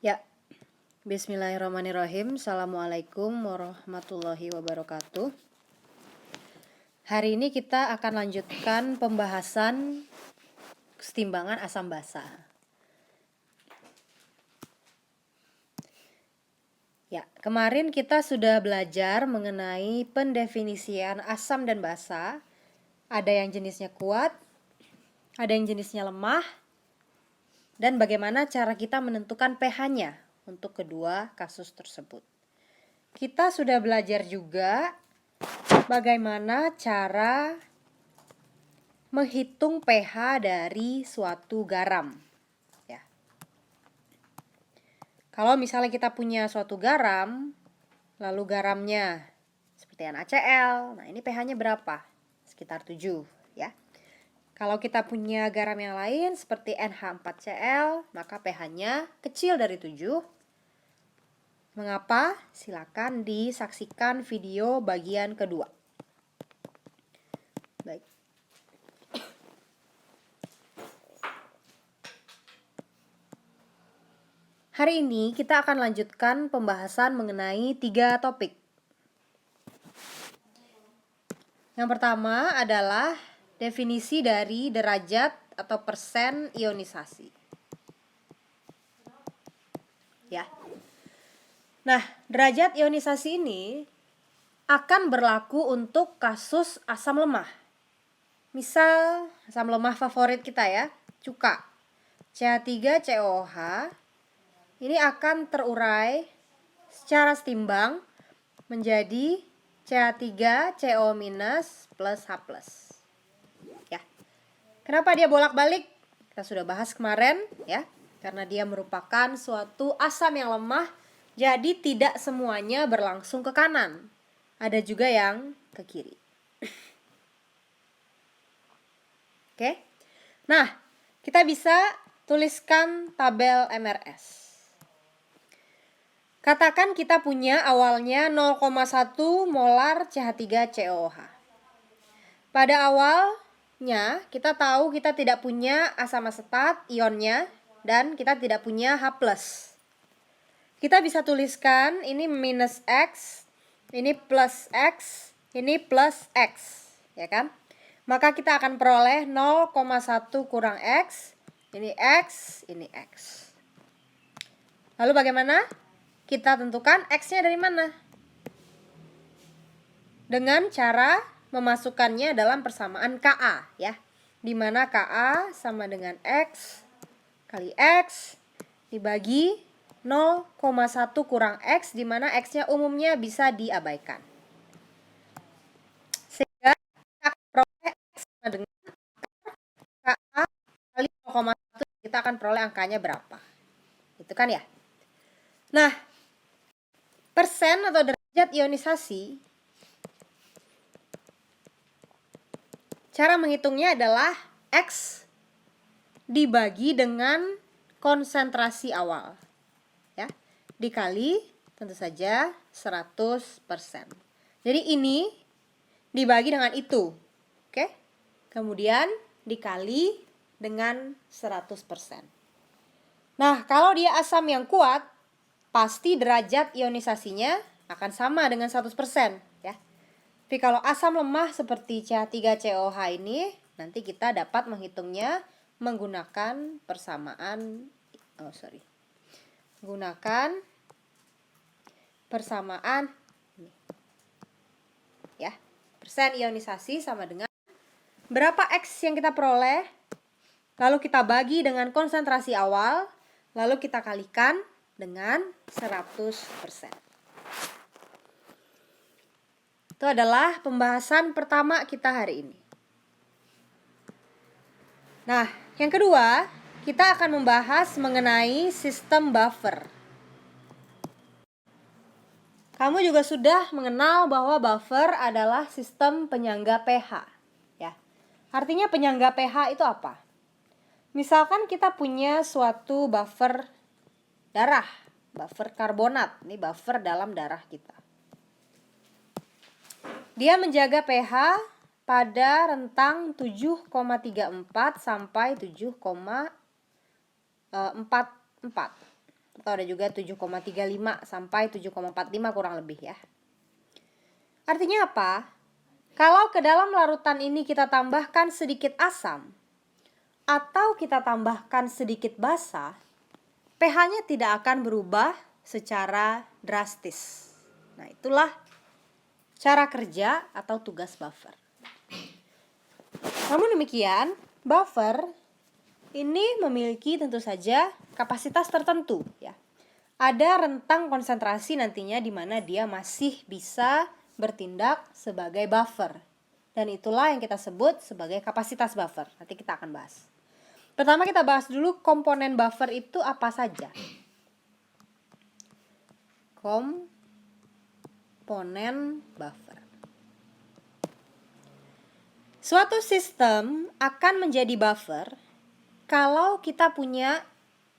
Ya, bismillahirrahmanirrahim. Assalamualaikum warahmatullahi wabarakatuh. Hari ini kita akan lanjutkan pembahasan kesetimbangan asam basa. Ya, kemarin kita sudah belajar mengenai pendefinisian asam dan basa. Ada yang jenisnya kuat, ada yang jenisnya lemah, dan bagaimana cara kita menentukan pH-nya untuk kedua kasus tersebut. Kita sudah belajar juga bagaimana cara menghitung pH dari suatu garam. Ya. Kalau misalnya kita punya suatu garam, lalu garamnya seperti NaCl, nah ini pH-nya berapa? Sekitar 7, ya. Kalau kita punya garam yang lain seperti NH4Cl, maka pH-nya kecil dari 7. Mengapa? Silakan disaksikan video bagian kedua. Baik. Hari ini kita akan lanjutkan pembahasan mengenai 3 topik. Yang pertama adalah definisi dari derajat atau persen ionisasi. Ya. Nah, derajat ionisasi ini akan berlaku untuk kasus asam lemah. Misal asam lemah favorit kita ya, cuka. CH3COOH ini akan terurai secara setimbang menjadi CH3CO- plus H+. Ya. Kenapa dia bolak-balik? Kita sudah bahas kemarin ya. Karena dia merupakan suatu asam yang lemah, jadi tidak semuanya berlangsung ke kanan. Ada juga yang ke kiri. Oke. Nah, kita bisa tuliskan tabel MRS. Katakan kita punya awalnya 0,1 molar CH3COOH. Pada awalnya kita tahu kita tidak punya asam asetat ionnya dan kita tidak punya H+. Kita bisa tuliskan ini minus X, ini plus X, ini plus X, ya kan? Maka kita akan peroleh 0,1 kurang X, ini X, ini X. Lalu bagaimana? Kita tentukan X-nya dari mana? Dengan cara memasukkannya dalam persamaan Ka, ya. Di mana Ka sama dengan X kali X dibagi 0,1 kurang X, di mana X-nya umumnya bisa diabaikan. Sehingga kita akan peroleh X sama dengan Ka kali 0,1, kita akan peroleh angkanya berapa. Itu kan ya. Nah, persen atau derajat ionisasi, cara menghitungnya adalah X dibagi dengan konsentrasi awal, ya, dikali tentu saja 100%. Jadi ini dibagi dengan itu, oke? Kemudian dikali dengan 100%. Nah, kalau dia asam yang kuat, pasti derajat ionisasinya akan sama dengan 100%, ya. Tapi kalau asam lemah seperti CH3COOH ini, nanti kita dapat menghitungnya menggunakan persamaan ya. Persen ionisasi sama dengan berapa X yang kita peroleh, lalu kita bagi dengan konsentrasi awal, lalu kita kalikan dengan 100%. Itu adalah pembahasan pertama kita hari ini. Nah, yang kedua, kita akan membahas mengenai sistem buffer. Kamu juga sudah mengenal bahwa buffer adalah sistem penyangga pH, ya. Artinya penyangga pH itu apa? Misalkan kita punya suatu buffer darah, buffer karbonat, ini buffer dalam darah kita. Dia menjaga pH pada rentang 7,34 sampai 7,44. Atau ada juga 7,35 sampai 7,45 kurang lebih ya. Artinya apa? Kalau ke dalam larutan ini kita tambahkan sedikit asam atau kita tambahkan sedikit basa, pH-nya tidak akan berubah secara drastis. Nah, itulah cara kerja atau tugas buffer. Namun demikian, buffer ini memiliki tentu saja kapasitas tertentu ya. Ada rentang konsentrasi nantinya di mana dia masih bisa bertindak sebagai buffer. Dan itulah yang kita sebut sebagai kapasitas buffer. Nanti kita akan bahas. Pertama kita bahas dulu komponen buffer itu apa saja. Komponen buffer. Suatu sistem akan menjadi buffer kalau kita punya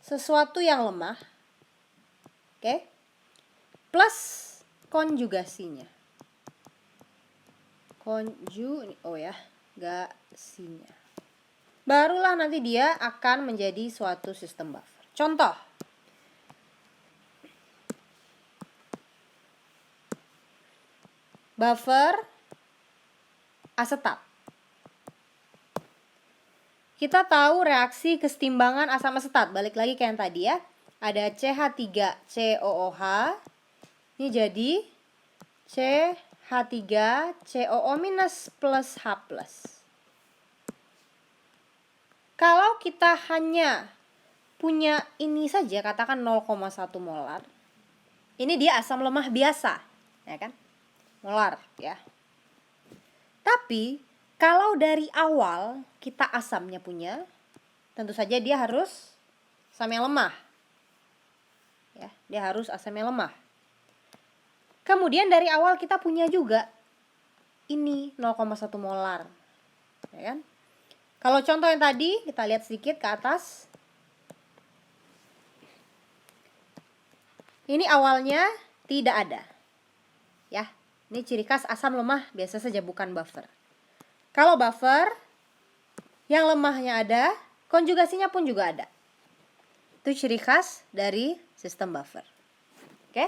sesuatu yang lemah, oke, plus konjugasinya. Gasinya. Barulah nanti dia akan menjadi suatu sistem buffer. Contoh. Buffer asetat. Kita tahu reaksi kesetimbangan asam asetat. Balik lagi ke yang tadi ya. Ada CH3COOH. Ini jadi CH3COO minus plus H plus. Kalau kita hanya punya ini saja, katakan 0,1 molar. Ini dia asam lemah biasa, ya kan? Molar, ya. Tapi kalau dari awal kita asamnya punya, tentu saja dia harus asam yang lemah. Ya, dia harus asam yang lemah. Kemudian dari awal kita punya juga ini 0,1 molar. Ya kan? Kalau contoh yang tadi kita lihat sedikit ke atas. Ini awalnya tidak ada. Ya, ini ciri khas asam lemah biasa saja, bukan buffer. Kalau buffer, yang lemahnya ada, konjugasinya pun juga ada. Itu ciri khas dari sistem buffer. Oke?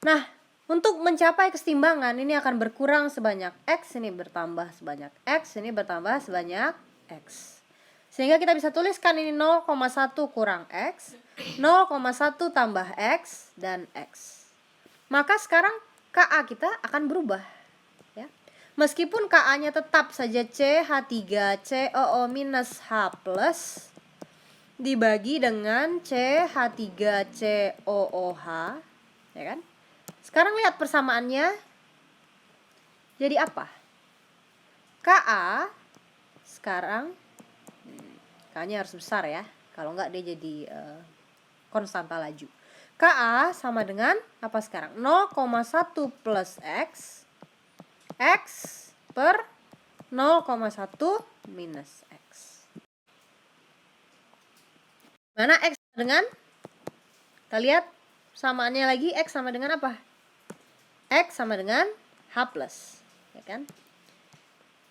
Nah, untuk mencapai kesetimbangan ini akan berkurang sebanyak X, ini bertambah sebanyak X, ini bertambah sebanyak X. Sehingga kita bisa tuliskan ini 0,1 kurang X, 0,1 tambah X, dan X. Maka sekarang Ka kita akan berubah. Ya. Meskipun Ka-nya tetap saja CH3COO minus H plus dibagi dengan CH3COOH, ya kan? Sekarang lihat persamaannya jadi apa? Ka sekarang Ka-nya harus besar ya, kalau enggak dia jadi konstanta laju. Ka sama dengan apa sekarang? 0,1 plus X per 0,1 minus X. Mana X dengan? Kita lihat samaannya lagi, X sama dengan apa? X sama dengan H plus, ya kan?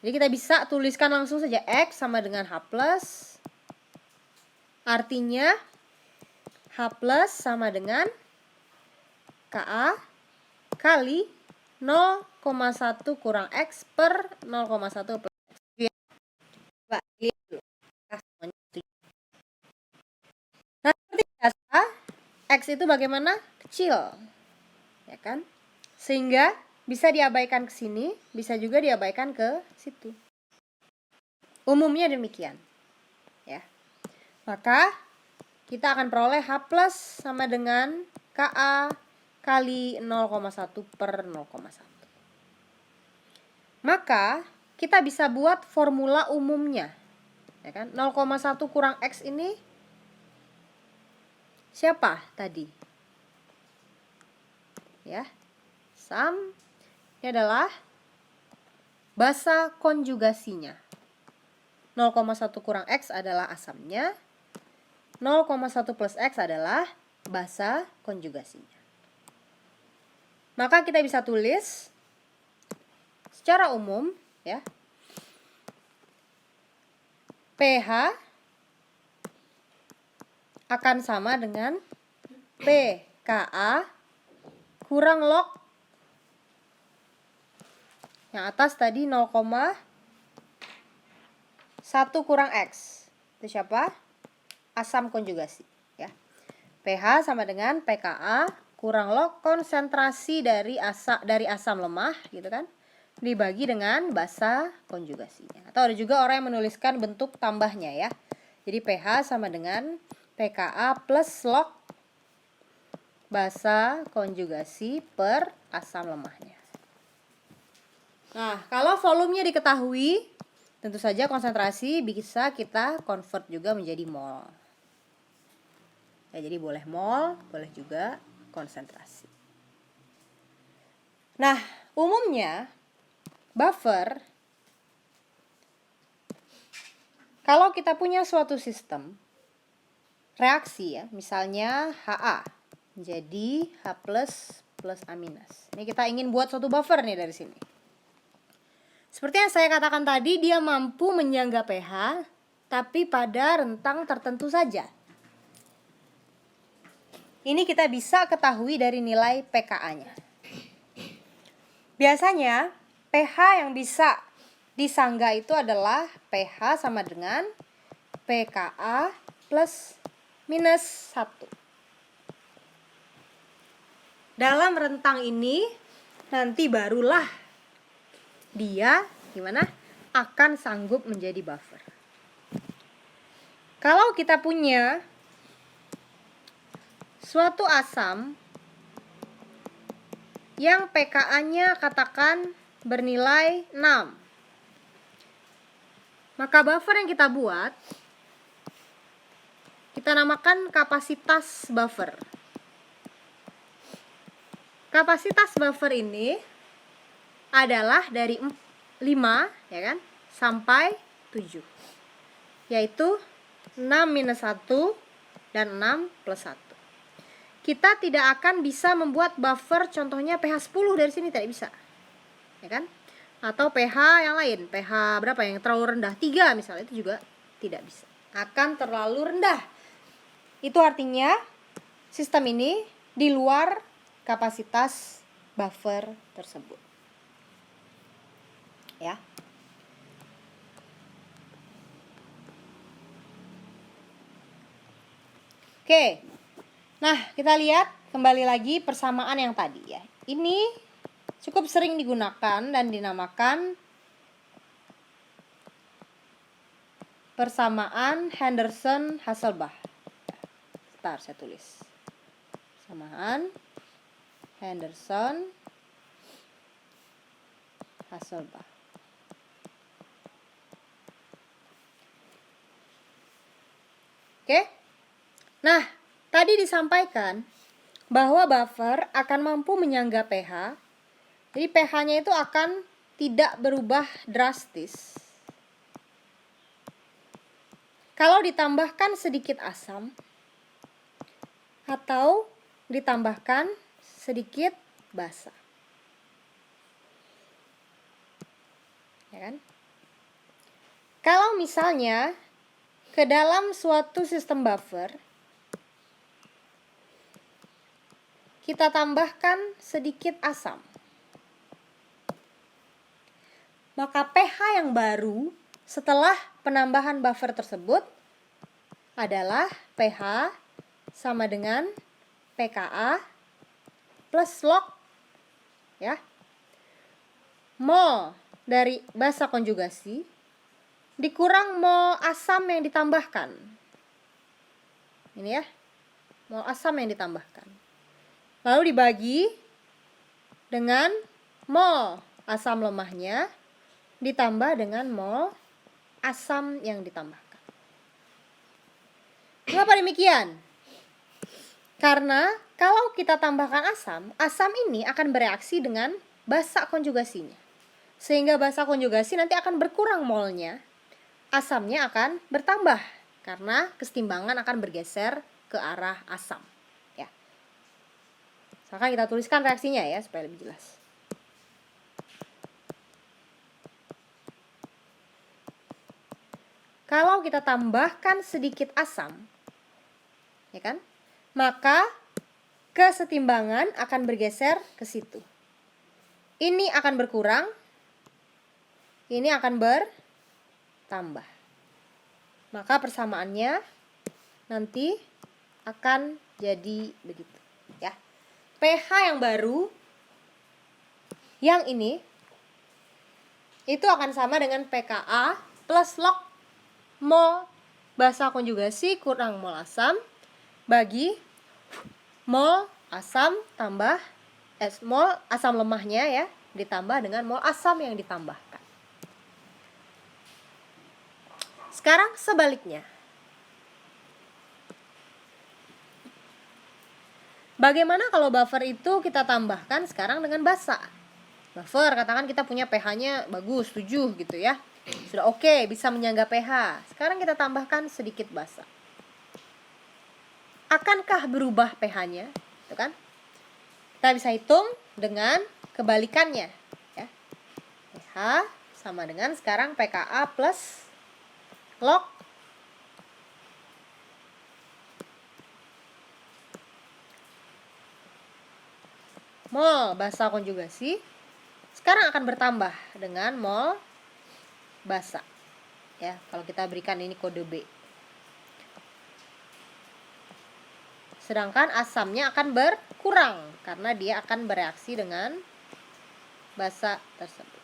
Jadi kita bisa tuliskan langsung saja X sama dengan H plus. Artinya H plus sama dengan Ka kali 0,1 kurang X per 0,1 plus X. Coba lihat dulu. Nah, seperti biasa, X itu bagaimana? Kecil. Ya kan? Sehingga bisa diabaikan ke sini, bisa juga diabaikan ke situ. Umumnya demikian. Ya. Maka kita akan peroleh H plus sama dengan Ka kali 0,1 per 0,1. Maka kita bisa buat formula umumnya. Ya kan? 0,1 kurang X ini siapa tadi? Ya. Asam. Ini adalah basa konjugasinya. 0,1 kurang X adalah asamnya. 0,1 plus X adalah basa konjugasinya. Maka kita bisa tulis secara umum ya. pH akan sama dengan pKa kurang log yang atas tadi 0,1 kurang X. Itu siapa? Asam konjugasi, ya. pH sama dengan pKa kurang log konsentrasi dari asam lemah, gitu kan, dibagi dengan basa konjugasinya. Atau ada juga orang yang menuliskan bentuk tambahnya, ya. Jadi pH sama dengan pKa plus log basa konjugasi per asam lemahnya. Nah, kalau volumenya diketahui, tentu saja konsentrasi bisa kita convert juga menjadi mol. Ya, jadi boleh mol, boleh juga konsentrasi. Nah, umumnya buffer, kalau kita punya suatu sistem reaksi, ya, misalnya Ha menjadi H plus A minus. Ini kita ingin buat suatu buffer nih dari sini. Seperti yang saya katakan tadi, dia mampu menyangga pH, tapi pada rentang tertentu saja. Ini kita bisa ketahui dari nilai pKa-nya. Biasanya, pH yang bisa disangga itu adalah pH sama dengan pKa plus minus 1. Dalam rentang ini, nanti barulah dia gimana? Akan sanggup menjadi buffer. Kalau kita punya suatu asam yang pKa-nya katakan bernilai 6, maka buffer yang kita buat kita namakan kapasitas buffer. Kapasitas buffer ini adalah dari 5, ya kan, sampai 7, yaitu 6 minus 1 dan 6 plus 1. Kita tidak akan bisa membuat buffer contohnya pH 10 dari sini, tidak bisa, ya kan, atau pH yang lain, pH berapa yang terlalu rendah, 3 misalnya, itu juga tidak bisa, akan terlalu rendah. Itu artinya sistem ini di luar kapasitas buffer tersebut, ya. Oke. Nah, kita lihat kembali lagi persamaan yang tadi, ya. Ini cukup sering digunakan dan dinamakan persamaan Henderson-Hasselbalch. Bentar, saya tulis. Persamaan Henderson-Hasselbalch. Oke. Nah, tadi disampaikan bahwa buffer akan mampu menyangga pH. Jadi pH-nya itu akan tidak berubah drastis kalau ditambahkan sedikit asam atau ditambahkan sedikit basa. Ya kan? Kalau misalnya ke dalam suatu sistem buffer kita tambahkan sedikit asam, maka pH yang baru setelah penambahan buffer tersebut adalah pH sama dengan pKa plus log, ya, mol dari basa konjugasi dikurang mol asam yang ditambahkan. Ini, ya, mol asam yang ditambahkan. Lalu dibagi dengan mol asam lemahnya ditambah dengan mol asam yang ditambahkan. Kenapa demikian? Karena kalau kita tambahkan asam, asam ini akan bereaksi dengan basa konjugasinya. Sehingga basa konjugasi nanti akan berkurang molnya, asamnya akan bertambah karena kesetimbangan akan bergeser ke arah asam, ya. Sekarang kita tuliskan reaksinya, ya, supaya lebih jelas. Kalau kita tambahkan sedikit asam, ya kan? Maka kesetimbangan akan bergeser ke situ. Ini akan berkurang, ini akan bertambah. Maka persamaannya nanti akan jadi begitu, ya. pH yang baru yang ini itu akan sama dengan pKa plus log mol basa konjugasi kurang mol asam bagi mol asam tambah mol asam lemahnya ya ditambah dengan mol asam yang ditambahkan. Sekarang sebaliknya. Bagaimana kalau buffer itu kita tambahkan sekarang dengan basa? Buffer katakan kita punya pH-nya bagus 7 gitu ya. Sudah oke, bisa menyangga pH. Sekarang kita tambahkan sedikit basa. Akankah berubah pH-nya? Gitu kan? Kita bisa hitung dengan kebalikannya ya. pH sama dengan sekarang pKa plus log mol basa konjugasi sekarang akan bertambah dengan mol basa. Ya, kalau kita berikan ini kode B. Sedangkan asamnya akan berkurang karena dia akan bereaksi dengan basa tersebut.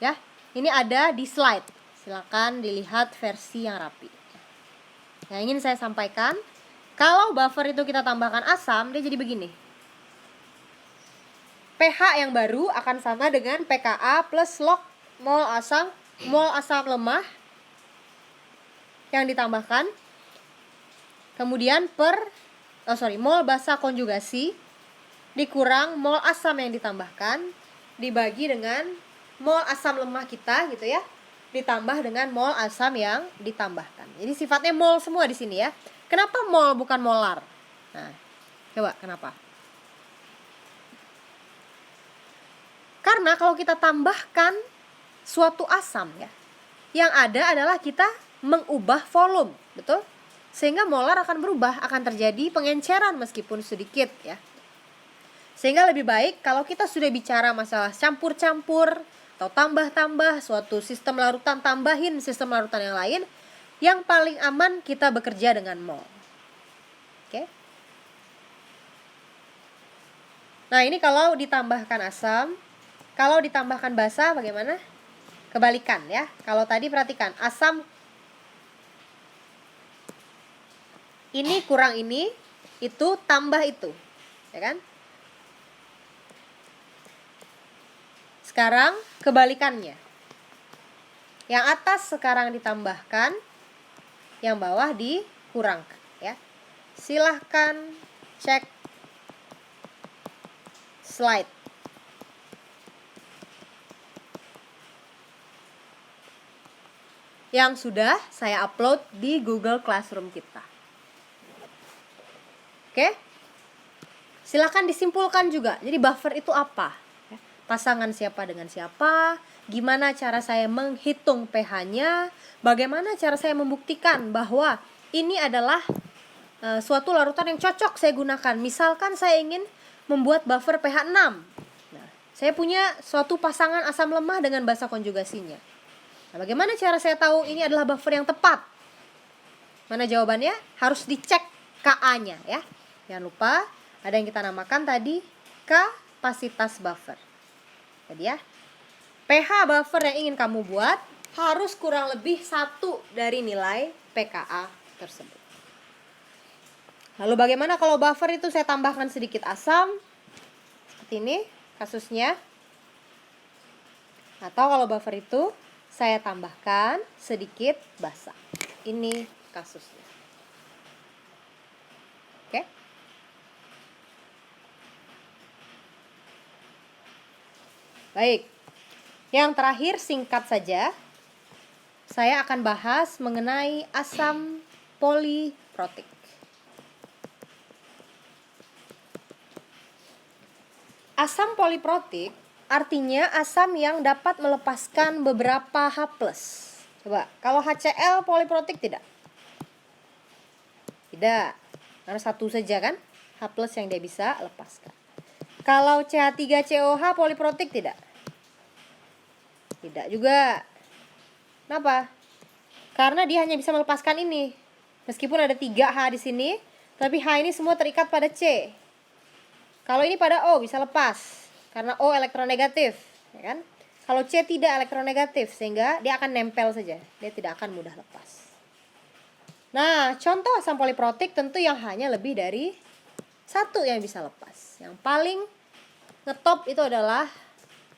Ya, ini ada di slide. Silakan dilihat versi yang rapi. Yang ingin saya sampaikan, kalau buffer itu kita tambahkan asam, dia jadi begini. pH yang baru akan sama dengan pKa plus log mol asam lemah yang ditambahkan. Kemudian mol basa konjugasi dikurang mol asam yang ditambahkan dibagi dengan mol asam lemah kita gitu ya, ditambah dengan mol asam yang ditambahkan. Jadi sifatnya mol semua di sini ya. Kenapa mol bukan molar? Nah, coba kenapa? Karena kalau kita tambahkan suatu asam ya, yang ada adalah kita mengubah volume, betul? Sehingga molar akan berubah, akan terjadi pengenceran meskipun sedikit ya. Sehingga lebih baik kalau kita sudah bicara masalah campur-campur atau tambah-tambah suatu sistem larutan, tambahin sistem larutan yang lain, yang paling aman kita bekerja dengan mol. Oke. Nah, ini kalau ditambahkan asam, kalau ditambahkan basa bagaimana? Kebalikan ya. Kalau tadi perhatikan, asam ini kurang ini, itu tambah itu. Ya kan? Sekarang kebalikannya. Yang atas sekarang ditambahkan, yang bawah dikurangkan ya. Silahkan cek slide. Yang sudah saya upload di Google Classroom kita. Oke? Silahkan disimpulkan juga. Jadi buffer itu apa? Pasangan siapa dengan siapa? Gimana cara saya menghitung pH-nya? Bagaimana cara saya membuktikan bahwa ini adalah suatu larutan yang cocok saya gunakan? Misalkan saya ingin membuat buffer pH 6. Nah, saya punya suatu pasangan asam lemah dengan basa konjugasinya. Nah, bagaimana cara saya tahu ini adalah buffer yang tepat? Mana jawabannya? Harus dicek Ka-nya ya. Jangan lupa ada yang kita namakan tadi kapasitas buffer. Jadi ya, pH buffer yang ingin kamu buat harus kurang lebih 1 dari nilai pKa tersebut. Lalu bagaimana kalau buffer itu saya tambahkan sedikit asam? Seperti ini kasusnya. Atau kalau buffer itu saya tambahkan sedikit basa. Ini kasusnya. Oke? Baik, yang terakhir singkat saja, saya akan bahas mengenai asam poliprotik. Asam poliprotik artinya asam yang dapat melepaskan beberapa H+. Coba, kalau HCl poliprotik tidak? Tidak. Karena satu saja kan? H+ yang dia bisa lepaskan. Kalau CH3COH poliprotik tidak? Tidak juga. Kenapa? Karena dia hanya bisa melepaskan ini. Meskipun ada 3 H di sini, tapi H ini semua terikat pada C. Kalau ini pada O bisa lepas, karena O elektronegatif, ya kan? Kalau C tidak elektronegatif, sehingga dia akan nempel saja. Dia tidak akan mudah lepas. Nah, contoh asam poliprotik tentu yang hanya lebih dari 1 yang bisa lepas. Yang paling ngetop itu adalah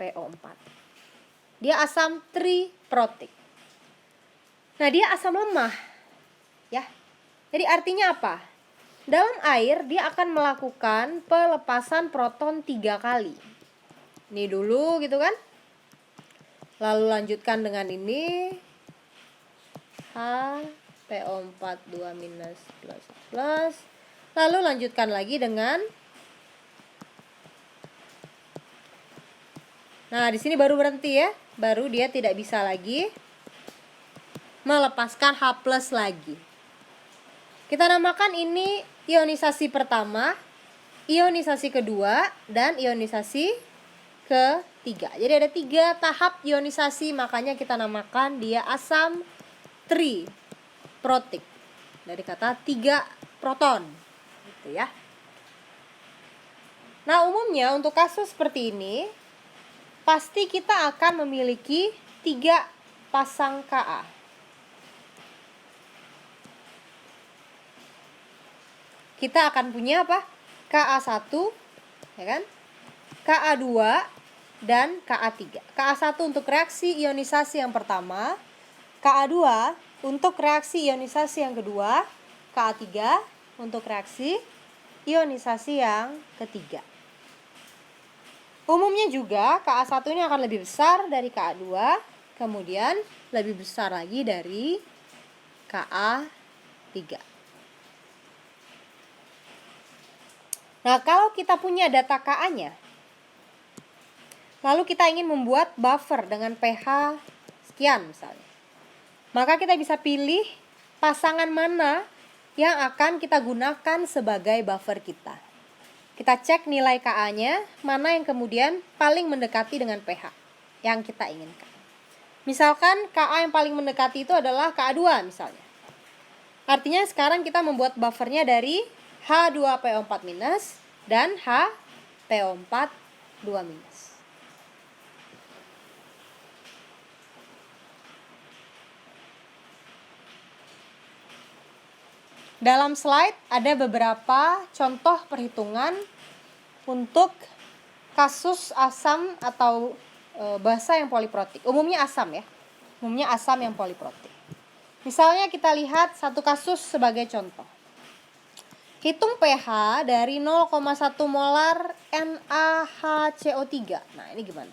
PO4. Dia asam triprotik. Nah, dia asam lemah. Ya. Jadi artinya apa? Dalam air dia akan melakukan pelepasan proton 3 kali. Ini dulu gitu kan? Lalu lanjutkan dengan ini. H PO4 2- plus. Lalu lanjutkan lagi dengan. Nah, di sini baru berhenti ya. Baru dia tidak bisa lagi melepaskan H+ lagi. Kita namakan ini ionisasi pertama, ionisasi kedua, dan ionisasi ketiga. Jadi ada 3 tahap ionisasi, makanya kita namakan dia asam triprotik. Dari kata 3 proton. Gitu ya. Nah, umumnya untuk kasus seperti ini, pasti kita akan memiliki 3 pasang Ka. Kita akan punya apa? Ka1, ya kan? Ka2 dan Ka3. Ka1 untuk reaksi ionisasi yang pertama, Ka2 untuk reaksi ionisasi yang kedua, Ka3 untuk reaksi ionisasi yang ketiga. Umumnya juga Ka1 ini akan lebih besar dari Ka2, kemudian lebih besar lagi dari Ka3. Nah, kalau kita punya data Ka-nya, lalu kita ingin membuat buffer dengan pH sekian misalnya, maka kita bisa pilih pasangan mana yang akan kita gunakan sebagai buffer kita. Kita cek nilai Ka-nya, mana yang kemudian paling mendekati dengan pH yang kita inginkan. Misalkan Ka yang paling mendekati itu adalah Ka2 misalnya. Artinya sekarang kita membuat buffernya dari H2PO4- dan HPO4 2-. Dalam slide ada beberapa contoh perhitungan untuk kasus asam atau basa yang poliprotik. Umumnya asam ya. Umumnya asam yang poliprotik. Misalnya kita lihat satu kasus sebagai contoh. Hitung pH dari 0,1 molar NaHCO3. Nah, ini gimana?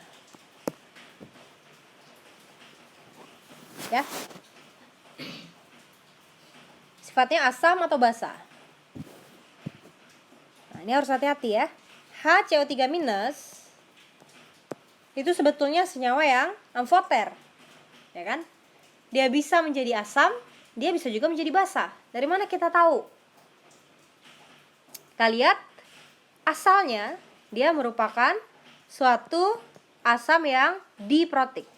Ya. Sifatnya asam atau basa? Nah, ini harus hati-hati ya. HCO3- itu sebetulnya senyawa yang amfoter. Ya kan? Dia bisa menjadi asam, dia bisa juga menjadi basa. Dari mana kita tahu? Kita lihat asalnya dia merupakan suatu asam yang diprotik.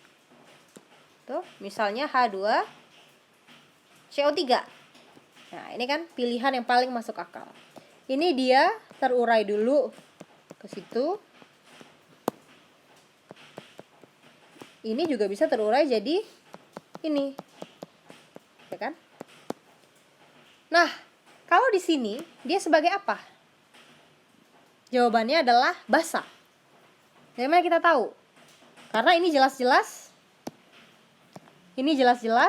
Tuh, misalnya H2CO3. Nah, ini kan pilihan yang paling masuk akal. Ini dia terurai dulu ke situ. Ini juga bisa terurai jadi ini. Ya kan? Nah, kalau di sini dia sebagai apa? Jawabannya adalah basa. Dari mana kita tahu? Karena ini jelas-jelas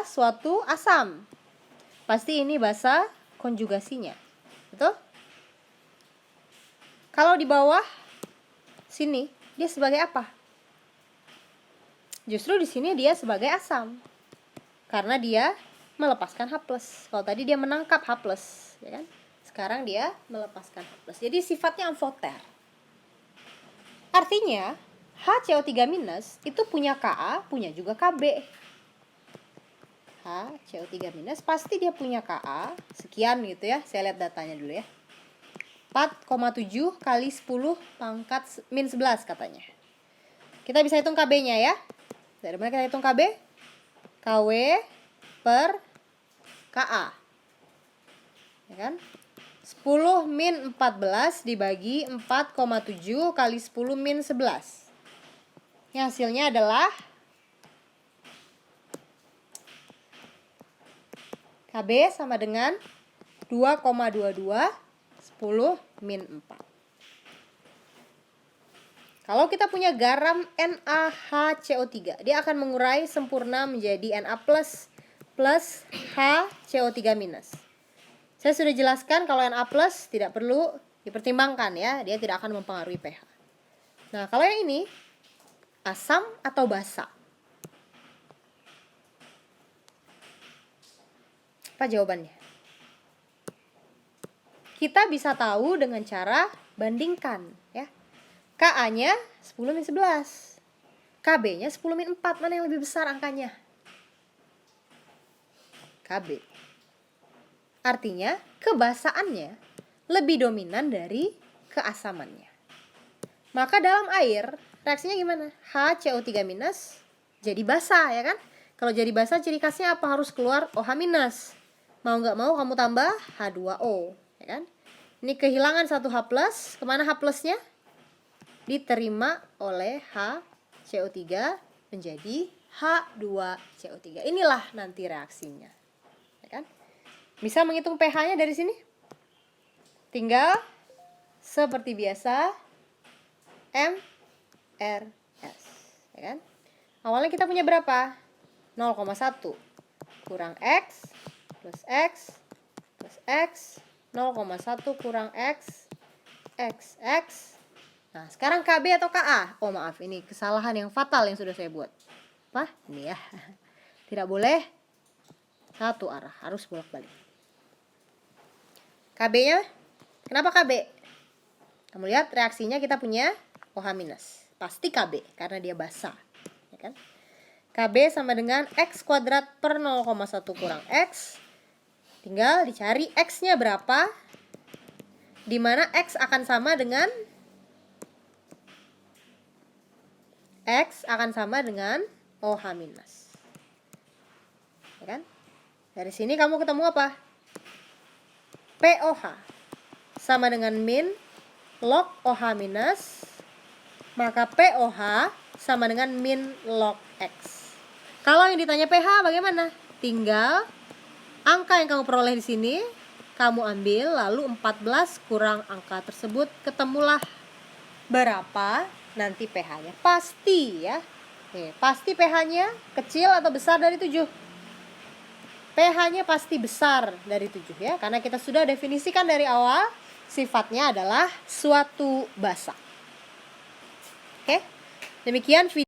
suatu asam. Pasti ini basa konjugasinya. Betul? Kalau di bawah sini dia sebagai apa? Justru di sini dia sebagai asam. Karena dia melepaskan H+. Kalau tadi dia menangkap H+, ya kan? Sekarang dia melepaskan H+. Jadi sifatnya amfoter. Artinya HCO3- itu punya Ka, punya juga Kb. HCO3-, pasti dia punya Ka sekian gitu ya. Saya lihat datanya dulu ya. 4,7 kali 10 pangkat min 11 katanya. Kita bisa hitung KB-nya ya. Dari mana kita hitung KB? KW per Ka. Ya kan? 10 min 14 dibagi 4,7 kali 10 min 11. Ini hasilnya adalah KB sama dengan 2,22 10 min 4. Kalau kita punya garam NaHCO3, dia akan mengurai sempurna menjadi Na plus HCO3-. Saya sudah jelaskan kalau Na plus tidak perlu dipertimbangkan ya, dia tidak akan mempengaruhi pH. Nah, kalau yang ini asam atau basa? Apa jawabannya? Kita bisa tahu dengan cara bandingkan ya. Ka-nya 10 min 11. KB-nya 10 min 4. Mana yang lebih besar angkanya? KB. Artinya kebasaannya lebih dominan dari keasamannya. Maka dalam air reaksinya gimana? HCO3- jadi basa ya kan? Kalau jadi basa ciri khasnya apa? Harus keluar OH-. Mau nggak mau kamu tambah H2O ya kan? Ini kehilangan 1 H+, kemana H+-nya? Diterima oleh HCO3 menjadi H2CO3. Inilah nanti reaksinya. Ya kan? Bisa menghitung pH-nya dari sini? Tinggal seperti biasa MRS, ya kan? Awalnya kita punya berapa? 0,1 kurang X plus X plus X, 0,1 kurang X, X. Nah, sekarang KB atau Ka? Oh maaf, ini kesalahan yang fatal yang sudah saya buat. Apa? Ini ya. Tidak boleh satu arah, harus bolak-balik. KB-nya, kenapa KB? Kamu lihat reaksinya kita punya OH-. Pasti KB, karena dia basa. Ya kan? KB sama dengan X kuadrat per 0,1 kurang X. Tinggal dicari X-nya berapa. Dimana X akan sama dengan OH-. Ya kan? Dari sini kamu ketemu apa? POH sama dengan min log OH-, maka POH sama dengan min log X. Kalau yang ditanya pH bagaimana? Tinggal angka yang kamu peroleh di sini kamu ambil, lalu 14 kurang angka tersebut, ketemulah berapa nanti pH-nya. Pasti ya. Pasti pH-nya kecil atau besar dari 7? pH-nya pasti besar dari 7 ya, karena kita sudah definisikan dari awal sifatnya adalah suatu basa. Oke. Demikian video